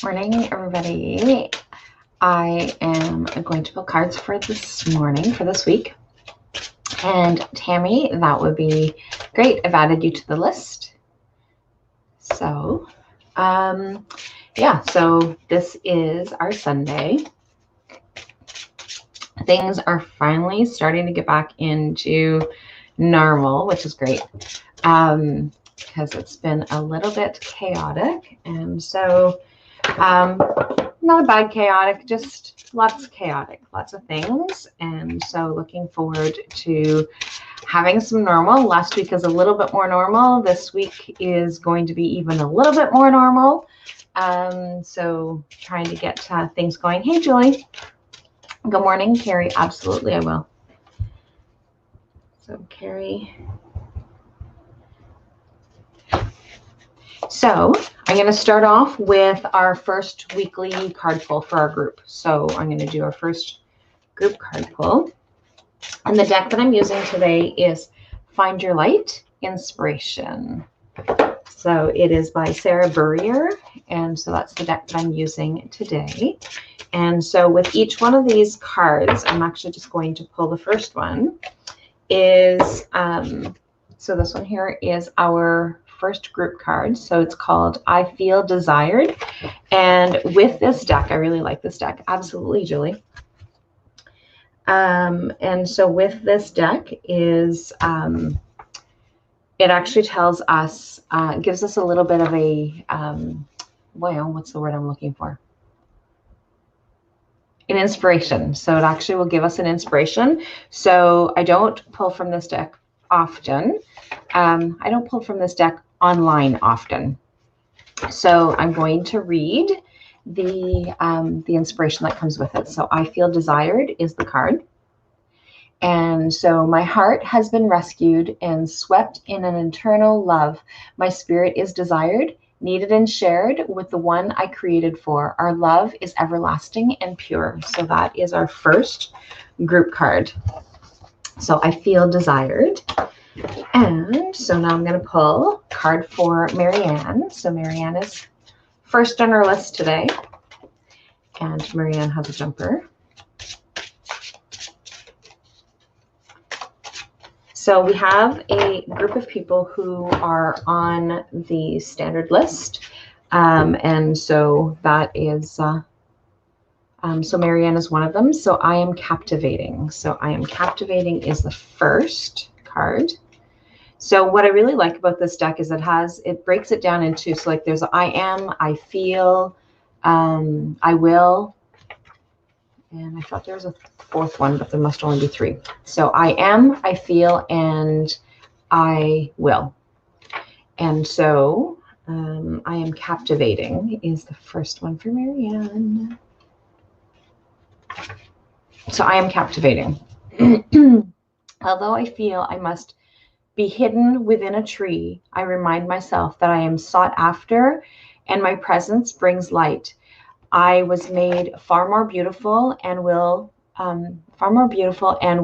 Morning, everybody. I am going to pull cards for this morning, for this week. And Tammy, that would be great. I've added you to the list. So, yeah, so this is our Sunday. Things are finally starting to get back into normal, which is great. Because it's been a little bit chaotic. And so, not a bad chaotic, just lots chaotic, lots of things. And so looking forward to having some normal. Last week is a little bit more normal. This week is going to be even a little bit more normal. So trying to get things going. Hey, Julie. Good morning, Carrie. Absolutely, I will. So Carrie. So I'm going to start off with our first weekly card pull for our group. So I'm going to do our first group card pull. And the deck that I'm using today is Find Your Light Inspiration. So it is by Sarah Burrier. And so that's the deck that I'm using today. And so with each one of these cards, I'm actually just going to pull the first one. So this one here is our first group card. So it's called I Feel Desired. And with this deck, I really like this deck. Absolutely, Julie. And so with this deck is, it actually tells us, gives us a little bit of a, what's the word I'm looking for? An inspiration. So it actually will give us an inspiration. So I don't pull from this deck often. I don't pull from this deck online often. So I'm going to read the inspiration that comes with it. So I Feel Desired is the card. And so my heart has been rescued and swept in an eternal love. My spirit is desired, needed and shared with the one I created for. Our love is everlasting and pure. So that is our first group card. So I Feel Desired. And so now I'm going to pull a card for Marianne. So Marianne is first on our list today. And Marianne has a jumper. So we have a group of people who are on the standard list. And so that is, so Marianne is one of them. So I Am Captivating. So I Am Captivating is the first card. So what I really like about this deck is it breaks it down into, so like there's I am, I feel, I will, and I thought there was a fourth one, but there must only be three. So I am, I feel, and I will. And so I Am Captivating is the first one for Marianne. So I am captivating. Although I feel I must be hidden within a tree, I remind myself that I am sought after and my presence brings light. I was made far more beautiful and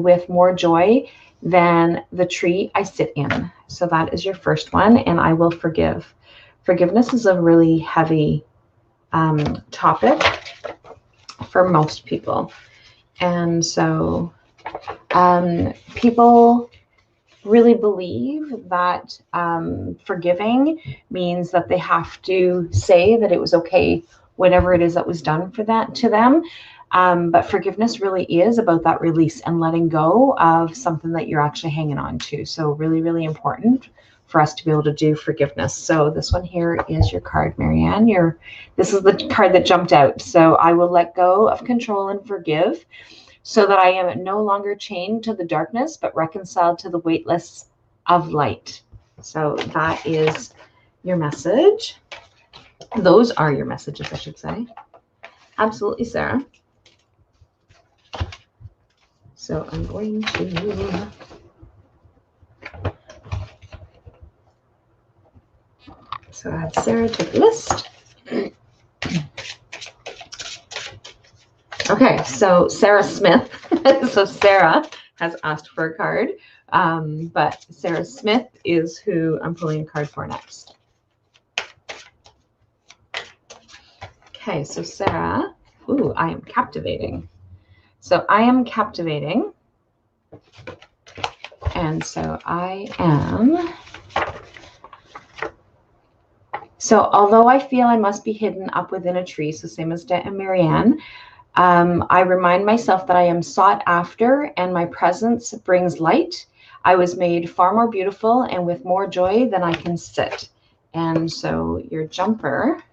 with more joy than the tree I sit in. So that is your first one, and I will forgive. Forgiveness is a really heavy topic for most people. And so people really believe that forgiving means that they have to say that it was okay, whatever it is that was done to them. But forgiveness really is about that release and letting go of something that you're actually hanging on to. So really, really important for us to be able to do forgiveness. So this one here is your card, Marianne. This is the card that jumped out. So I will let go of control and forgive, so that I am no longer chained to the darkness, but reconciled to the weightless of light. So that is your message. Those are your messages, I should say. Absolutely, Sarah. So I'm going to... So I have Sarah take the list. Okay, so Sarah Smith. So Sarah has asked for a card, but Sarah Smith is who I'm pulling a card for next. Okay, so Sarah, ooh, I am captivating. So I am captivating. And so I am. So although I feel I must be hidden up within a tree, so same as Marianne, I remind myself that I am sought after and my presence brings light. I was made far more beautiful and with more joy than I can sit. And so your jumper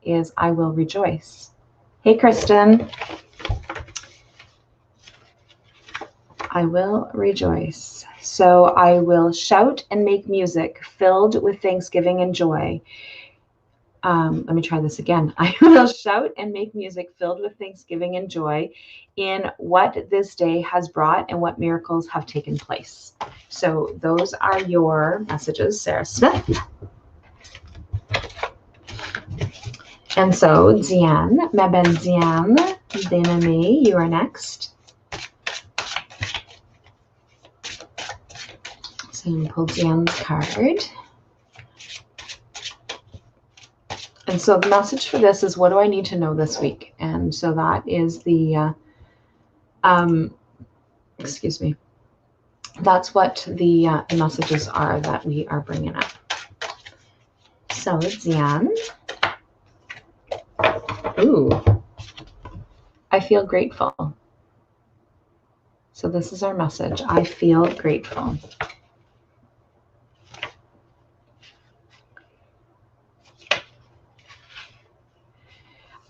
is I will rejoice. Hey, Kristen. I will rejoice. So I will shout and make music filled with thanksgiving and joy. Let me try this again. I will shout and make music filled with thanksgiving and joy in what this day has brought and what miracles have taken place. So those are your messages, Sarah Smith. And so Diane, Meben Diane, Denami, you are next. So you pull Diane's card. And so the message for this is, what do I need to know this week? And so that is the, excuse me, that's what the messages are that we are bringing up. So Diane, ooh, I feel grateful. So this is our message. I feel grateful.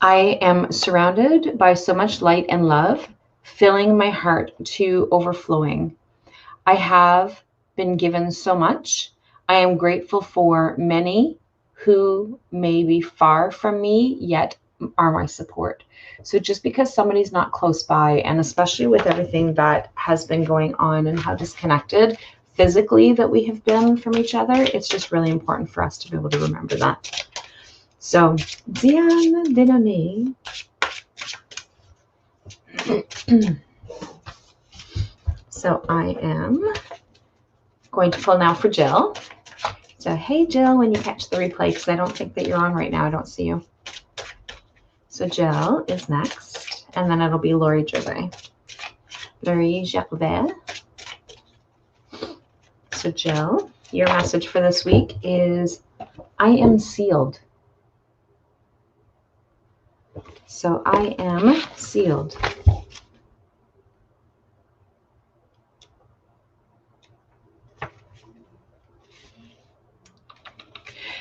I am surrounded by so much light and love, filling my heart to overflowing. I have been given so much. I am grateful for many who may be far from me, yet are my support. So just because somebody's not close by, and especially with everything that has been going on and how disconnected physically that we have been from each other, it's just really important for us to be able to remember that. So, Diane Denami. So I am going to pull now for Jill. So, hey, Jill, when you catch the replay, because I don't think that you're on right now. I don't see you. So Jill is next, and then it'll be Lori Gervais. Lori Gervais. So Jill, your message for this week is, I am sealed. So I am sealed.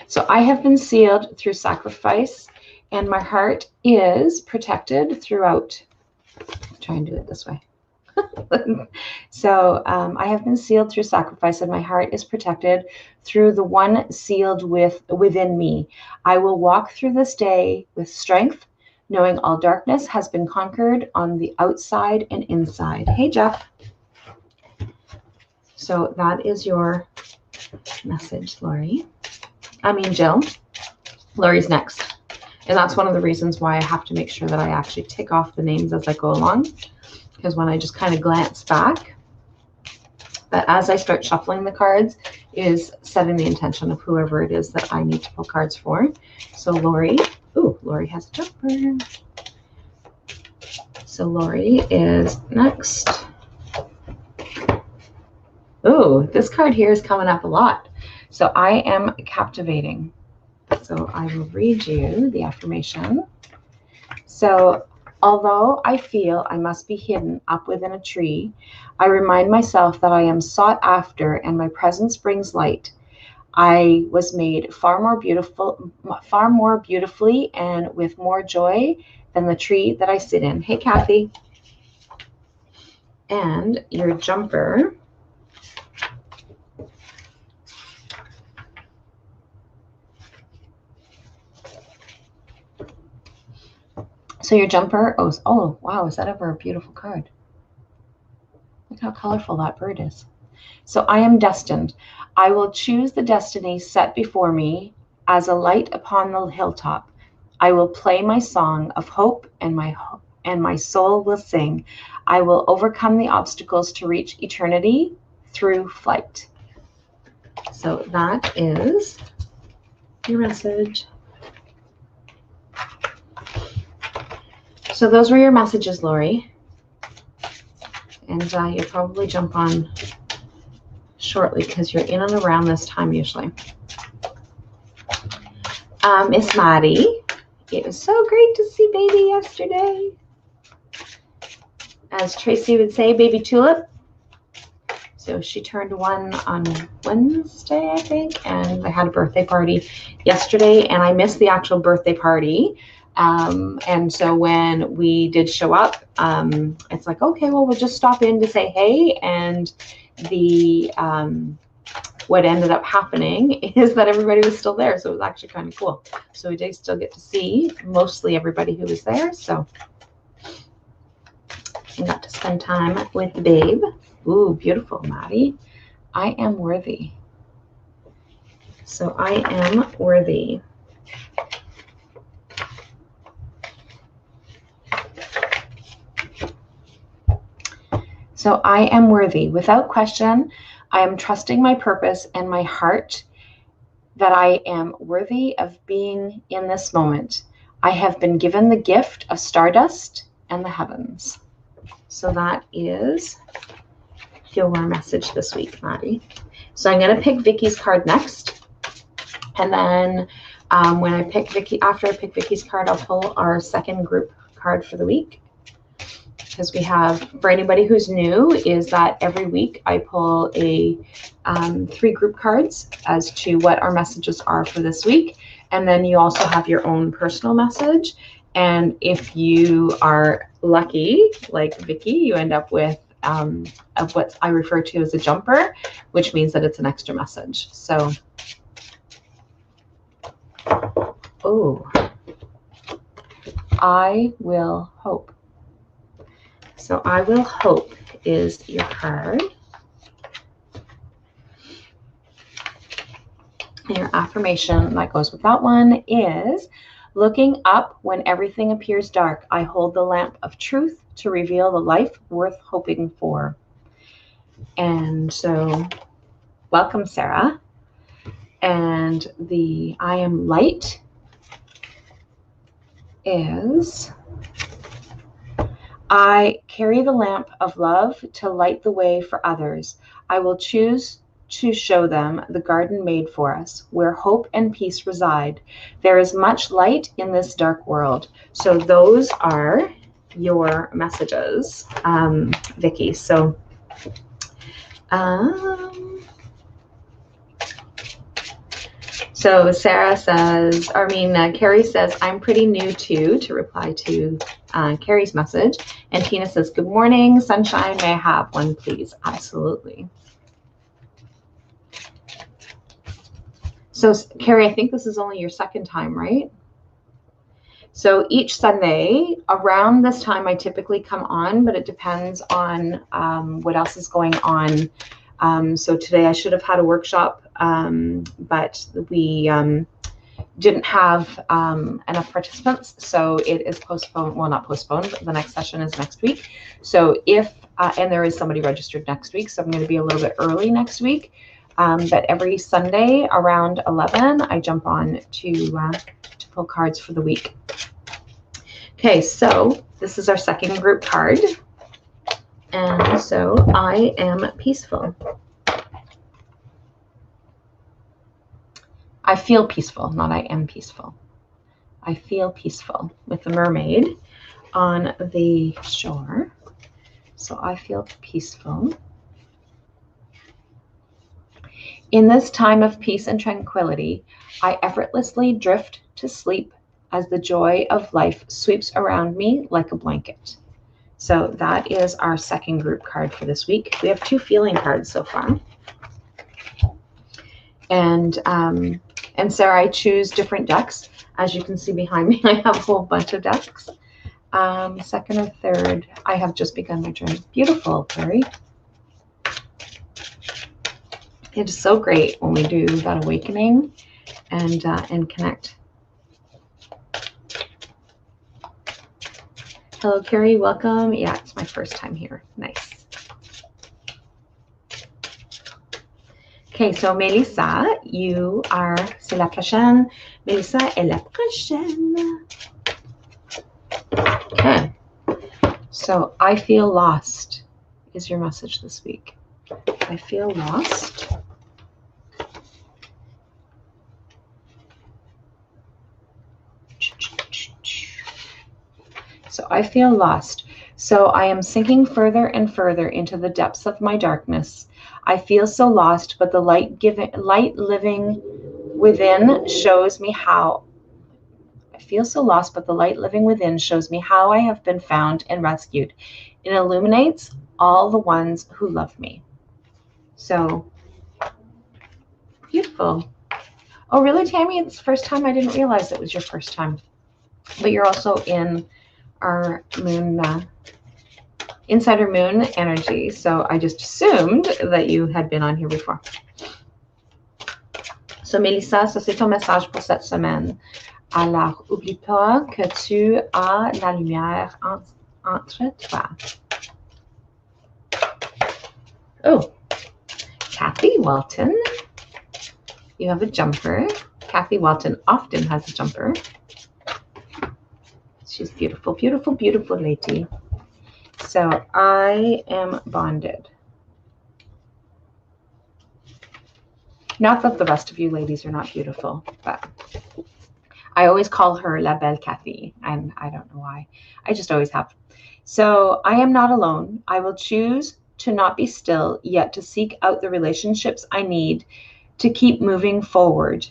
So I have been sealed through sacrifice, and my heart is protected throughout. Try and do it this way. So I have been sealed through sacrifice, and my heart is protected through the one sealed within me. I will walk through this day with strength, knowing all darkness has been conquered on the outside and inside. Hey, Jeff. So that is your message, Lori. Jill. Lori's next. And that's one of the reasons why I have to make sure that I actually tick off the names as I go along. Because when I just kind of glance back, that as I start shuffling the cards is setting the intention of whoever it is that I need to pull cards for. So Lori, ooh, Lori has a jumper. So Lori is next. Ooh, this card here is coming up a lot. So I am captivating. So I will read you the affirmation. So although I feel I must be hidden up within a tree, I remind myself that I am sought after and my presence brings light. I was made far more beautifully and with more joy than the tree that I sit in. Hey, Kathy. And your jumper. So your jumper, oh, wow, is that ever a beautiful card? Look how colorful that bird is. So I am destined. I will choose the destiny set before me as a light upon the hilltop. I will play my song of hope, and my soul will sing. I will overcome the obstacles to reach eternity through flight. So that is your message. So those were your messages, Lori. And you'll probably jump on shortly because you're in and around this time usually. Miss Maddie, it was so great to see baby yesterday. As Tracy would say, baby tulip. So she turned 1 on Wednesday, I think, and I had a birthday party yesterday, and I missed the actual birthday party. And so when we did show up, it's like, okay, well, we'll just stop in to say hey. And the what ended up happening is that everybody was still there. So it was actually kind of cool. So we did still get to see mostly everybody who was there. So I got to spend time with the babe. Ooh, beautiful, Maddie. I am worthy. So I am worthy. So I am worthy. Without question, I am trusting my purpose and my heart that I am worthy of being in this moment. I have been given the gift of stardust and the heavens. So that is your message this week, Maddie. So I'm going to pick Vicky's card next. And then when I pick Vicky, after I pick Vicky's card, I'll pull our second group card for the week. Because we have, for anybody who's new, is that every week I pull a 3 group cards as to what our messages are for this week. And then you also have your own personal message. And if you are lucky, like Vicky, you end up with of what I refer to as a jumper, which means that it's an extra message. So, oh, I will hope. So I will hope is your card. And your affirmation that goes with that one is, looking up when everything appears dark, I hold the lamp of truth to reveal the life worth hoping for. And so, welcome, Sarah. And the I am light is, I carry the lamp of love to light the way for others. I will choose to show them the garden made for us, where hope and peace reside. There is much light in this dark world. So those are your messages, Vicky. So, so Sarah says, Carrie says, I'm pretty new too, to reply to Carrie's message. And Tina says, good morning, sunshine. May I have one, please? Absolutely. So, Carrie, I think this is only your second time, right? So each Sunday around this time, I typically come on, but it depends on what else is going on. So today I should have had a workshop, but we didn't have enough participants. So it is postponed. Well, not postponed, but the next session is next week. So if, and there is somebody registered next week, so I'm going to be a little bit early next week. But every Sunday around 11, I jump on to pull cards for the week. Okay, so this is our second group card. And so I am peaceful. I feel peaceful, not I am peaceful. I feel peaceful with the mermaid on the shore. So I feel peaceful. In this time of peace and tranquility, I effortlessly drift to sleep as the joy of life sweeps around me like a blanket. So that is our second group card for this week. We have 2 feeling cards so far. And Sarah, I choose different decks. As you can see behind me, I have a whole bunch of decks. Second or third, I have just begun my journey. Beautiful, Carrie. It is so great when we do that awakening and connect. Hello, Carrie. Welcome. Yeah, it's my first time here. Nice. Okay, so Melissa, you are, c'est la prochaine. Melissa est la prochaine. Okay. So I feel lost is your message this week. I feel lost. So I feel lost. So I am sinking further and further into the depths of my darkness. I feel so lost, but the light living within shows me how. I feel so lost, but the light living within shows me how I have been found and rescued. It illuminates all the ones who love me. So beautiful. Oh, really, Tammy? It's the first time. I didn't realize it was your first time. But you're also in our moon, insider moon energy. So I just assumed that you had been on here before. So Mélissa, ça c'est ton message pour cette semaine. Alors, oublie pas que tu as la lumière entre toi. Oh, Kathy Walton. You have a jumper. Kathy Walton often has a jumper. She's beautiful, beautiful, beautiful lady. So I am bonded. Not that the rest of you ladies are not beautiful, but I always call her La Belle Kathy, and I don't know why. I just always have. So I am not alone. I will choose to not be still, yet to seek out the relationships I need to keep moving forward.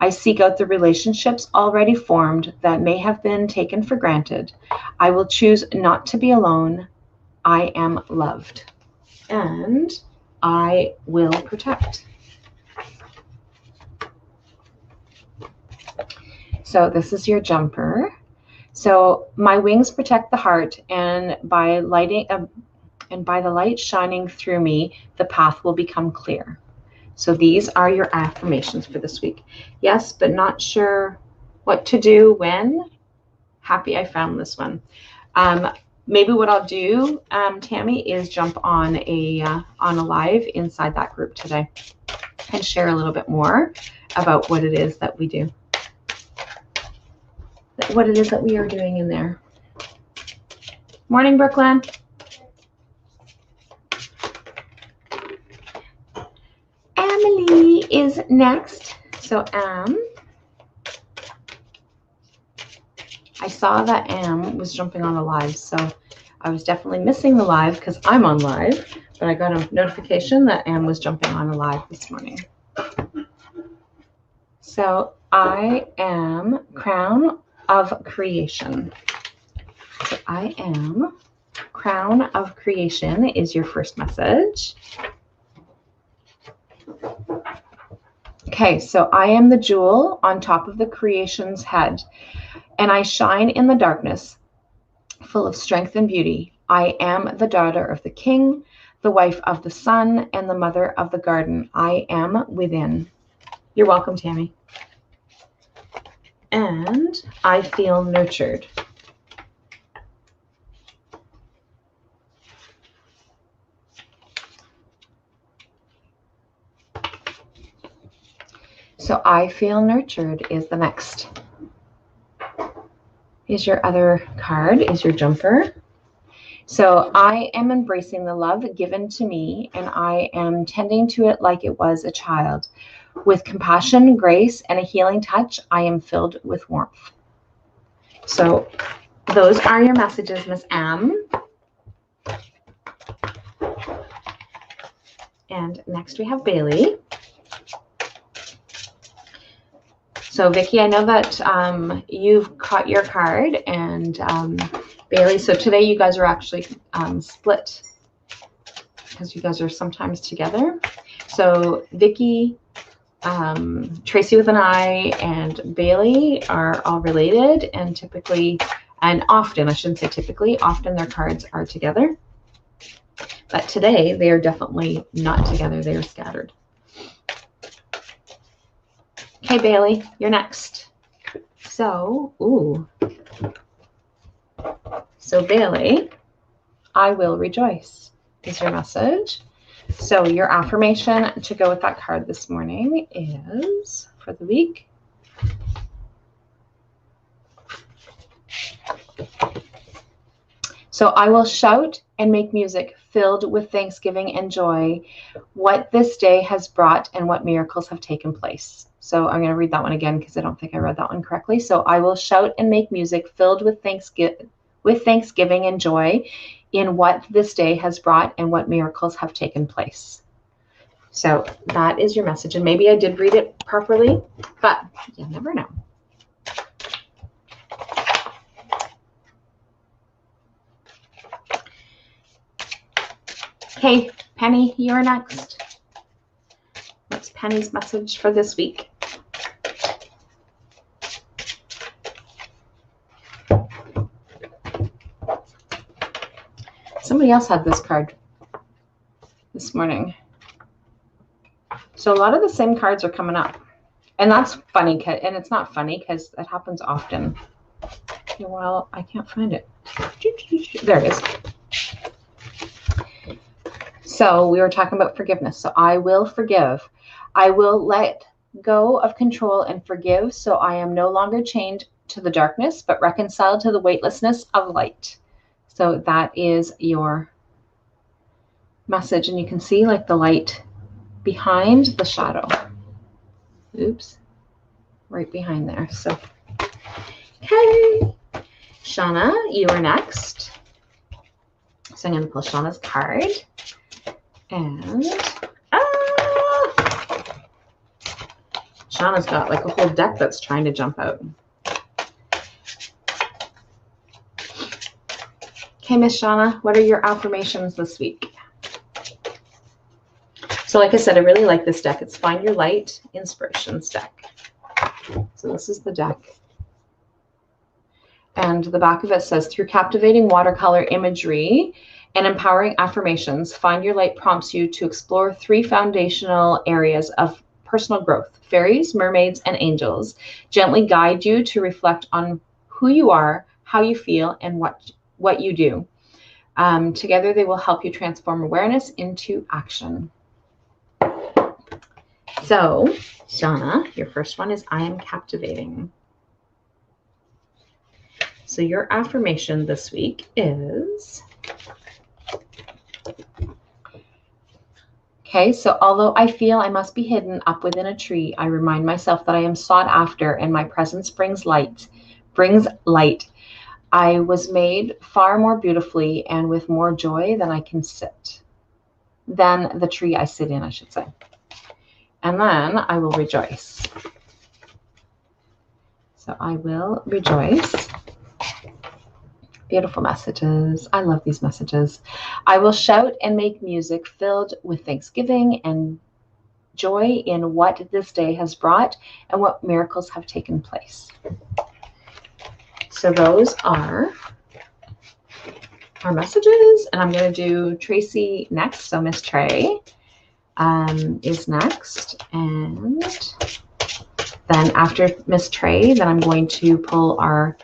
I seek out the relationships already formed that may have been taken for granted. I will choose not to be alone. I am loved, and I will protect. So this is your jumper. So my wings protect the heart, and by the light shining through me, the path will become clear. So these are your affirmations for this week. Yes, but not sure what to do when. Happy I found this one. Maybe what I'll do, Tammy, is jump on a live inside that group today and share a little bit more about what it is that we do. What it is that we are doing in there. Morning, Brooklyn. Emily is next. So I saw that was jumping on the live, so I was definitely missing the live because I'm on live, but I got a notification that was jumping on a live this morning. So I am Crown of Creation. So I am Crown of Creation is your first message. Okay, so I am the jewel on top of the creation's head, and I shine in the darkness, full of strength and beauty. I am the daughter of the king, the wife of the sun, and the mother of the garden. I am within. You're welcome, Tammy. And I feel nurtured. So I feel nurtured is the next. Is your other card, is your jumper. So I am embracing the love given to me, and I am tending to it like it was a child. With compassion, grace, and a healing touch, I am filled with warmth. So those are your messages, Miss M. And next we have Bailey. So Vicki, I know that you've caught your card, and Bailey, so today you guys are actually split because you guys are sometimes together. So Vicki, Tracy with an I, and Bailey are all related, and typically, and often, I shouldn't say typically, often their cards are together. But today they are definitely not together, they are scattered. Okay, Bailey, you're next. So, So Bailey, I will rejoice is your message. So your affirmation to go with that card this morning is, for the week, So I will shout and make music filled with thanksgiving and joy, what this day has brought and what miracles have taken place. So I'm going to read that one again because I don't think I read that one correctly. So I will shout and make music filled with thanksgiving and joy in what this day has brought and what miracles have taken place. So that is your message. And maybe I did read it properly, but you never know. Okay, Penny, you're next. What's Penny's message for this week? Somebody else had this card this morning. So a lot of the same cards are coming up. And that's funny, and it's not funny because it happens often. Okay, well, I can't find it. There it is. So we were talking about forgiveness. So I will forgive. I will let go of control and forgive, so I am no longer chained to the darkness, but reconciled to the weightlessness of light. So that is your message. And you can see like the light behind the shadow. Oops. Right behind there. So, okay. Shauna, you are next. So I'm going to pull Shauna's card. And Shauna's got like a whole deck that's trying to jump out. Okay, Miss Shauna, what are your affirmations this week? So like I said, I really like this deck. It's Find Your Light Inspirations deck. So this is the deck. And the back of it says, through captivating watercolor imagery and empowering affirmations, Find Your Light prompts you to explore 3 foundational areas of personal growth: fairies, mermaids, and angels. Gently guide you to reflect on who you are, how you feel, and what you do. Together, they will help you transform awareness into action. So, Shauna, your first one is, I am captivating. So your affirmation this week is, okay, so although I feel I must be hidden up within a tree, I remind myself that I am sought after and my presence brings light. I was made far more beautifully and with more joy than the tree I sit in, I should say. And then I will rejoice. So I will rejoice. Beautiful messages. I love these messages. I will shout and make music filled with thanksgiving and joy in what this day has brought and what miracles have taken place. So those are our messages. And I'm going to do Tracy next. So Miss Trey is next. And then after Miss Trey, then I'm going to pull our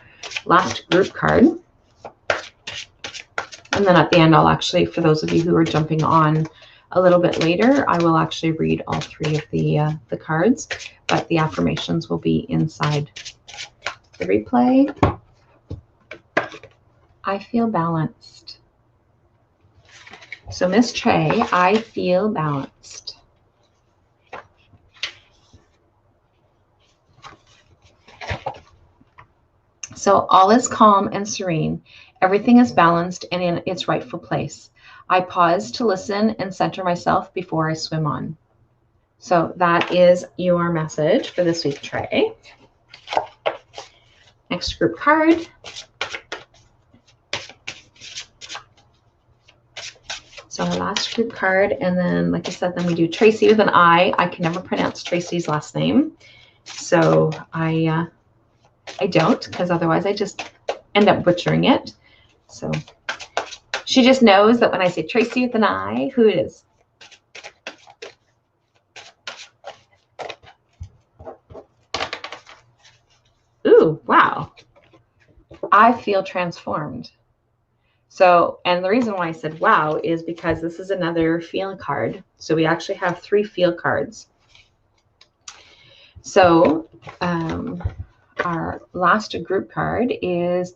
last group card. And then at the end, I'll actually, for those of you who are jumping on a little bit later, I will actually read all 3 of the cards, but the affirmations will be inside the replay. I feel balanced. So Miss Trey, I feel balanced. So all is calm and serene. Everything is balanced and in its rightful place. I pause to listen and center myself before I swim on. So that is your message for this week, Trey. Next group card. So our last group card, and then, like I said, then we do Tracy with an I. I can never pronounce Tracy's last name, so I don't, because otherwise I just end up butchering it. So she just knows that when I say Tracy with an I, who it is. Ooh, wow. I feel transformed. So, and the reason why I said wow is because this is another feel card. So we actually have 3 feel cards. So our last group card is,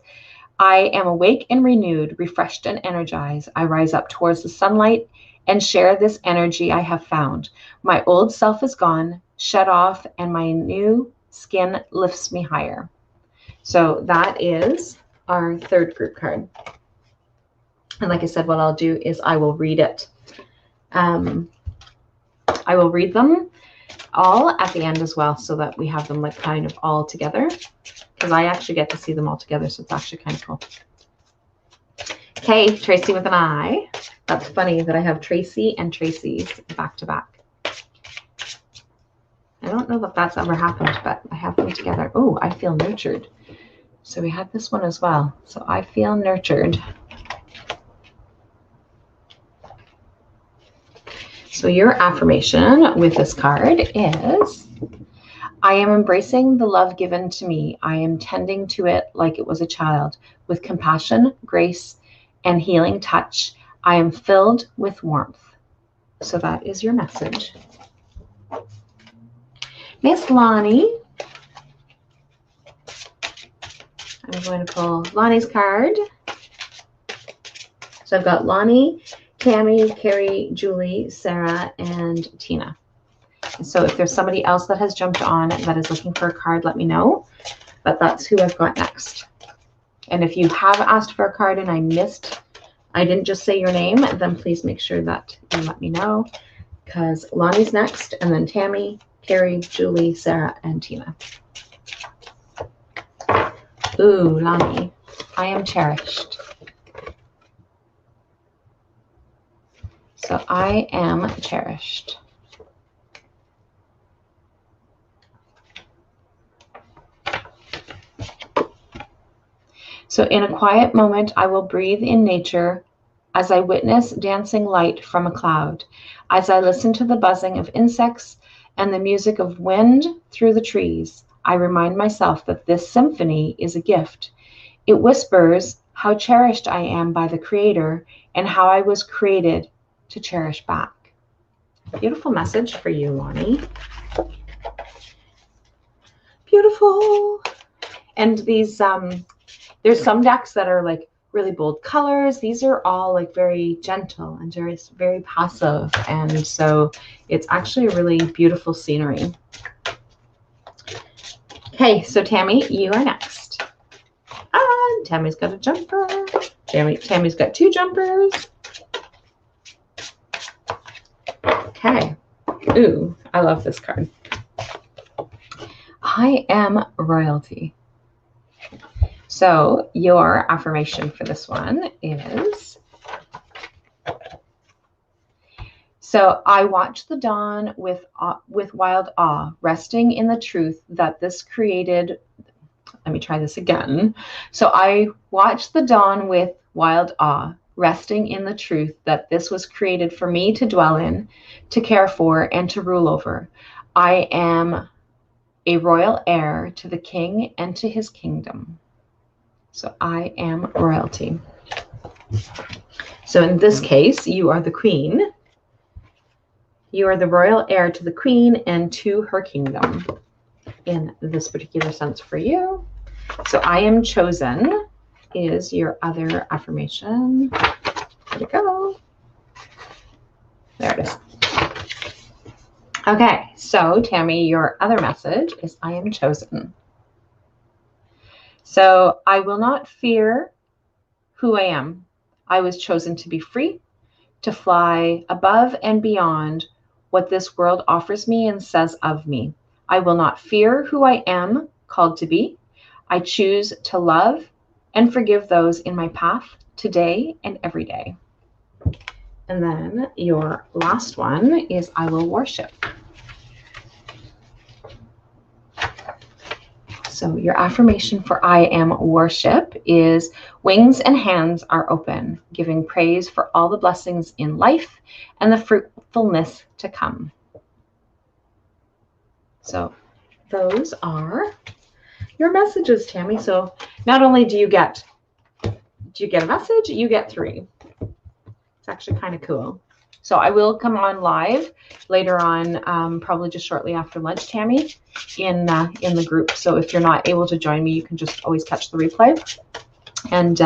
I am awake and renewed, refreshed and energized. I rise up towards the sunlight and share this energy I have found. My old self is gone, shut off, and my new skin lifts me higher. So that is our third group card. And like I said, what I'll do is I will read it. I will read them all at the end as well, so that we have them like kind of all together, because I actually get to see them all together, so it's actually kind of cool. Okay, Tracy with an I. That's funny that I have Tracy and Tracy's back to back. I don't know if that's ever happened, but I have them together. Oh, I feel nurtured. So we had this one as well. So I feel nurtured. So your affirmation with this card is, I am embracing the love given to me. I am tending to it like it was a child, with compassion, grace, and healing touch. I am filled with warmth. So that is your message. Miss Lonnie. I'm going to pull Lonnie's card. So I've got Lonnie, Tammy, Carrie, Julie, Sarah, and Tina. So if there's somebody else that has jumped on that is looking for a card, let me know. But that's who I've got next. And if you have asked for a card and I didn't just say your name, then please make sure that you let me know, because Lonnie's next, and then Tammy, Carrie, Julie, Sarah, and Tina. Ooh, Lonnie, I am cherished. So I am cherished. So in a quiet moment, I will breathe in nature as I witness dancing light from a cloud, as I listen to the buzzing of insects and the music of wind through the trees. I remind myself that this symphony is a gift. It whispers how cherished I am by the Creator and how I was created to cherish back. Beautiful message for you, Lonnie. Beautiful. And these, there's some decks that are like really bold colors. These are all like very gentle and very, very passive. And so it's actually a really beautiful scenery. Okay, so Tammy, you are next. Tammy's got a jumper. Tammy's got two jumpers. Okay. Ooh, I love this card. I am royalty. So your affirmation for this one is, so I watch the dawn with wild awe, resting in the truth that this created. Let me try this again. So I watch the dawn with wild awe, resting in the truth that this was created for me to dwell in, to care for, and to rule over. I am a royal heir to the king and to his kingdom. So I am royalty. So in this case, you are the queen. You are the royal heir to the queen and to her kingdom in this particular sense for you. So I am chosen is your other affirmation. Where'd it go? There it is. Okay, so Tammy, your other message is I am chosen. So I will not fear who I am. I was chosen to be free, to fly above and beyond what this world offers me and says of me. I will not fear who I am called to be. I choose to love and forgive those in my path today and every day. And then your last one is I will worship. So your affirmation for I am worship is wings and hands are open, giving praise for all the blessings in life and the fruitfulness to come. So those are your messages, Tammy. So not only do you get a message, you get 3. It's actually kind of cool. So I will come on live later on, probably just shortly after lunch, Tammy, in the group. So if you're not able to join me, you can just always catch the replay. And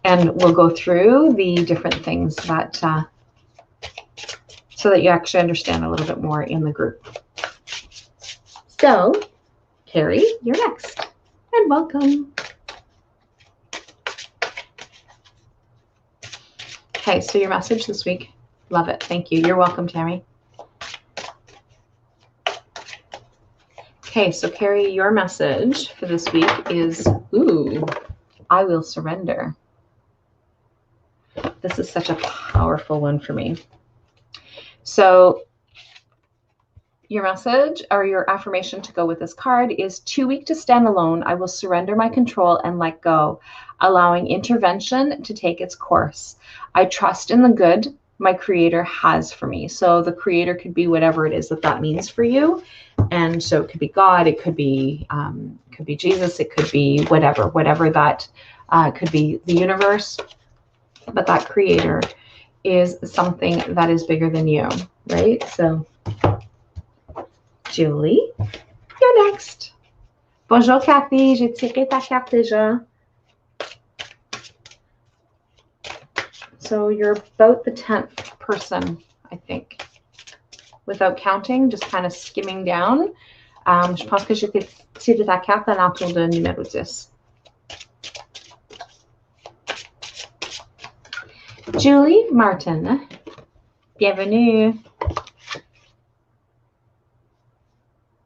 we'll go through the different things that, so that you actually understand a little bit more in the group. So, Carrie, you're next, and welcome. Okay, so your message this week, love it, thank you. You're welcome, Tammy. Okay, so Carrie, your message for this week is, ooh, I will surrender. This is such a powerful one for me. So your message or your affirmation to go with this card is, too weak to stand alone, I will surrender my control and let go, allowing intervention to take its course. I trust in the good my Creator has for me. So the Creator could be whatever it is that means for you. And so it could be God, it could be Jesus, it could be whatever that could be the universe. But that Creator is something that is bigger than you, right? So, Julie, you're next. Bonjour, Kathy. J'ai tiré ta carte déjà. So you're about the 10th person, I think. Without counting, just kind of skimming down. Je pense que j'ai tiré ta carte à l'entour de numéro 10. Julie Martin, bienvenue.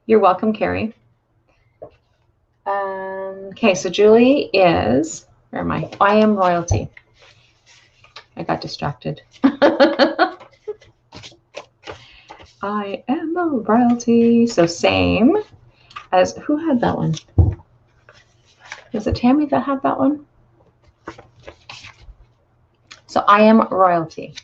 You're welcome, Carrie. Okay, so Julie is, where am I? I am royalty. I got distracted. I am a royalty. So same as, who had that one? Was it Tammy that had that one? So I am royalty.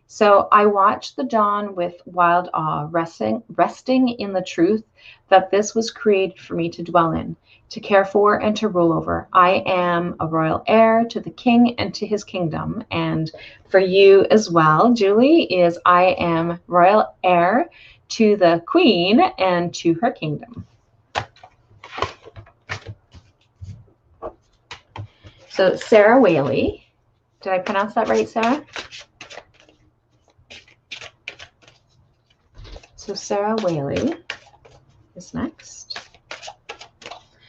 So I watched the dawn with wild awe, resting in the truth that this was created for me to dwell in, to care for and to rule over. I am a royal heir to the king and to his kingdom. And for you as well, Julie, is I am royal heir to the queen and to her kingdom. So Sarah Whaley, did I pronounce that right, Sarah? So Sarah Whaley is next.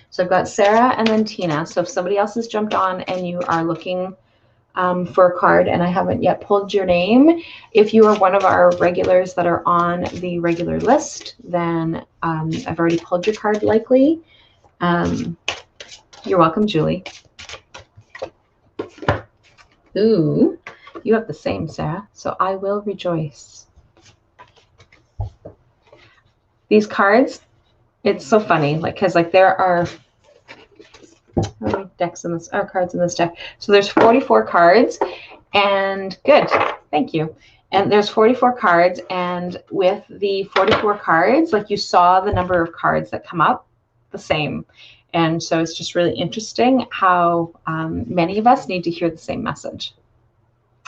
So I've got Sarah and then Tina. So if somebody else has jumped on and you are looking for a card and I haven't yet pulled your name, if you are one of our regulars that are on the regular list, then I've already pulled your card likely. You're welcome, Julie. Ooh, you have the same, Sarah. So I will rejoice. These cards, it's so funny, like, because like there are how many decks in this, or cards in this deck? So there's 44 cards, and good, thank you. And there's 44 cards, and with the 44 cards, like you saw the number of cards that come up the same. And so it's just really interesting how many of us need to hear the same message.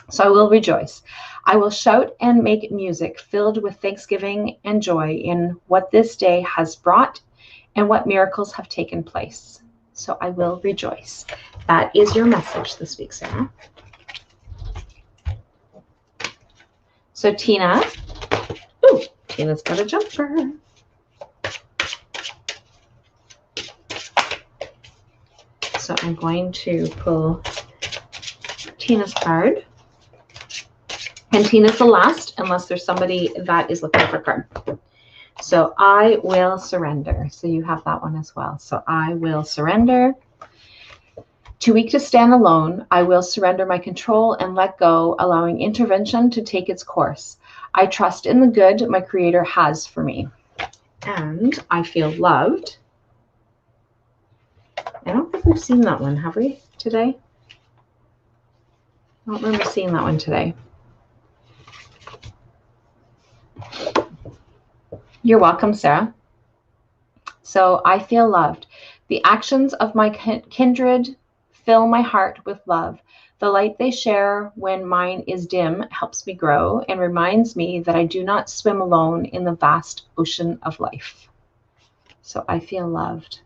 So I will rejoice. I will shout and make music filled with thanksgiving and joy in what this day has brought and what miracles have taken place. So I will rejoice. That is your message this week, Sarah. So Tina, ooh, Tina's got a jumper. So I'm going to pull Tina's card. And Tina's the last, unless there's somebody that is looking for a card. So I will surrender. So you have that one as well. So I will surrender. Too weak to stand alone, I will surrender my control and let go, allowing intervention to take its course. I trust in the good my Creator has for me. And I feel loved. I don't think we've seen that one, have we, today? I don't remember seeing that one today. You're welcome, Sarah. So I feel loved. The actions of my kindred fill my heart with love. The light they share when mine is dim helps me grow and reminds me that I do not swim alone in the vast ocean of life. So I feel loved.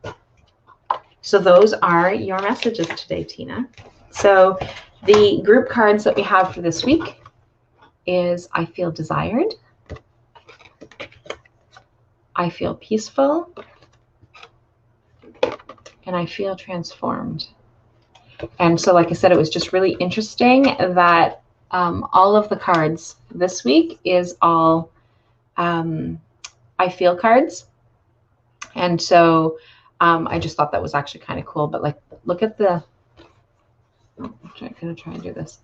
So those are your messages today, Tina. So the group cards that we have for this week is I feel desired, I feel peaceful, and I feel transformed. And so, like I said, it was just really interesting that all of the cards this week is all I feel cards. And so I just thought that was actually kind of cool. But like, look at the, I'm going to try and do this.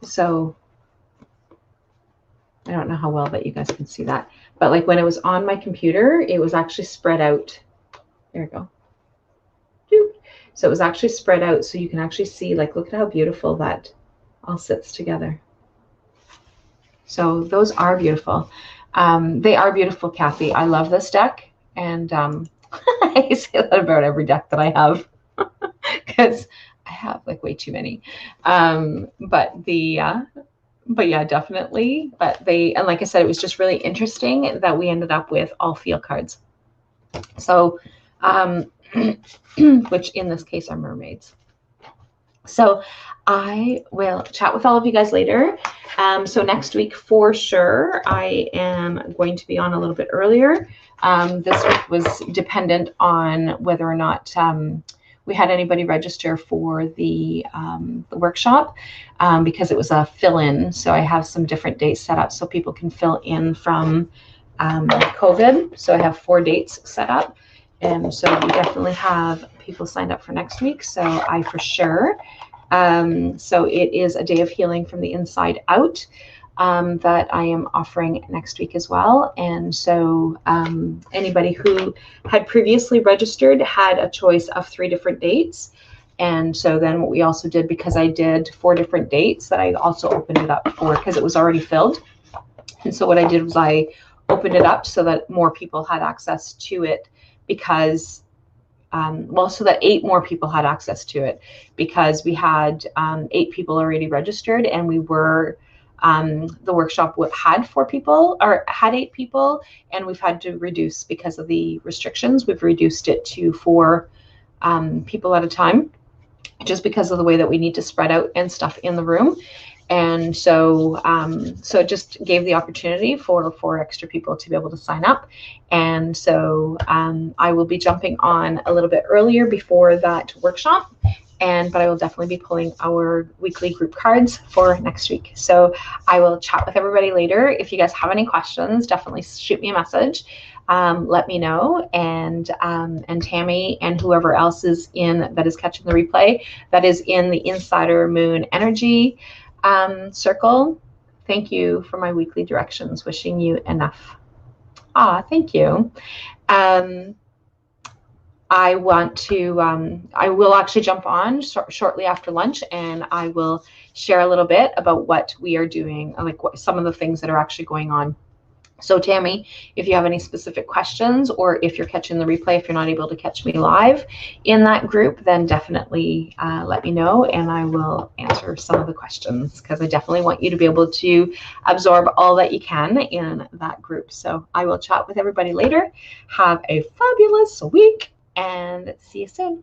So I don't know how well that you guys can see that. But like when it was on my computer, it was actually spread out. There we go. So it was actually spread out so you can actually see, like, look at how beautiful that all sits together. So those are beautiful. They are beautiful, Kathy. I love this deck. And I say that about every deck that I have because I have like way too many. But yeah, definitely. And like I said, it was just really interesting that we ended up with all feel cards. So, which in this case are mermaids. So I will chat with all of you guys later. So next week for sure, I am going to be on a little bit earlier. This week was dependent on whether or not we had anybody register for the workshop because it was a fill-in. So I have some different dates set up so people can fill in from COVID. So I have 4 dates set up. And so we definitely have people signed up for next week. So I for sure. So it is a day of healing from the inside out that I am offering next week as well. And so anybody who had previously registered had a choice of 3 different dates. And so then what we also did, because I did 4 different dates, that I also opened it up for, because it was already filled. And so what I did was I opened it up so that more people had access to it, because so that 8 more people had access to it, because we had 8 people already registered, and we were the workshop had 4 people, or had 8 people, and we've had to reduce because of the restrictions. We've reduced it to 4 people at a time, just because of the way that we need to spread out and stuff in the room. And so so it just gave the opportunity for 4 extra people to be able to sign up. And so I will be jumping on a little bit earlier before that workshop, but I will definitely be pulling our weekly group cards for next week. So I will chat with everybody later. If you guys have any questions, definitely shoot me a message. Let me know, and Tammy and whoever else is that is catching the replay, that is in the Insider Moon Energy circle. Thank you for my weekly directions. Wishing you enough. Thank you. I will actually jump on shortly after lunch, and I will share a little bit about what we are doing, like some of the things that are actually going on. So Tammy, if you have any specific questions, or if you're catching the replay, if you're not able to catch me live in that group, then definitely let me know, and I will answer some of the questions, because I definitely want you to be able to absorb all that you can in that group. So I will chat with everybody later. Have a fabulous week, and see you soon.